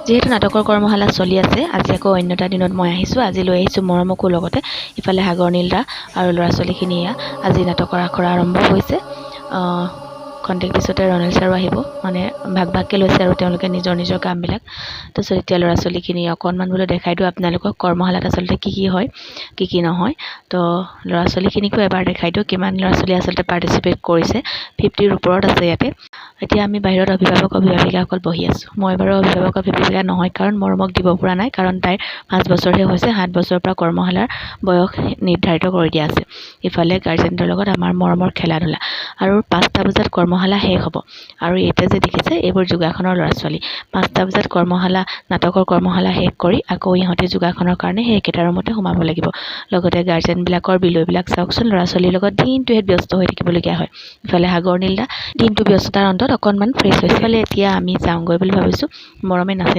যিহেতু নাটকৰ কৰ্মশালা চলি আছে, আজি আকৌ অন্য এটা দিনত মই আহিছোঁ। আজি লৈ আহিছোঁ মৰমকো লগতে। ইফালে সাগৰ নীলদা আৰু ল'ৰা ছোৱালীখিনি আজি নাটকৰ আখৰা আৰম্ভ হৈছে। খন্তেক পিছতে ৰণেল ছাৰো আহিব, মানে ভাগ ভাগকৈ লৈছে আৰু তেওঁলোকে নিজৰ নিজৰ কামবিলাক। তাৰপিছত এতিয়া ল'ৰা ছোৱালীখিনি অকণমান বোলো দেখাই দিওঁ আপোনালোকক কৰ্মশালাত আচলতে কি হয়, কি নহয়। তো ল'ৰা ছোৱালীখিনিকো এবাৰ দেখাই দিওঁ কিমান ল'ৰা ছোৱালী আচলতে পাৰ্টিচিপেট কৰিছে। 50ৰ ওপৰত আছে ইয়াতে। এতিয়া আমি বাহিৰত অভিভাৱিকাসকল বহি আছোঁ। মই বাৰু অভিভাৱিকা নহয়, কাৰণ মৰমক দিব পৰা নাই, কাৰণ তাইৰ 5 বছৰহে হৈছে। 7 বছৰৰ পৰা কৰ্মশালাৰ বয়স নিৰ্ধাৰিত কৰি দিয়া আছে। ইফালে গাৰ্জেনৰ লগত আমাৰ মৰমৰ খেলা ধূলা, আৰু 5টা বজাত কৰ্মশালা শেষ হ'ব। আৰু এতিয়া যে দেখিছে এইবোৰ যোগাসনৰ ল'ৰা ছোৱালী। 5টা বজাত নাটকৰ কৰ্মশালা শেষ কৰি আকৌ ইহঁতে যোগাসনৰ কাৰণে সেই একেটা ৰুমতে সোমাব লাগিব। লগতে গাৰ্জেনবিলাকৰ বিলৈবিলাক চাওকচোন, ল'ৰা ছোৱালীৰ লগত দিনটোহে ব্যস্ত হৈ থাকিবলগীয়া হয়। ইফালে সাগৰ নীলদা দিনটো ব্যস্ততাৰ অন্তত অকণমান ফ্ৰেছ হৈছে। ইফালে এতিয়া আমি যাওঁগৈ বুলি ভাবিছোঁ। মৰমে নাচি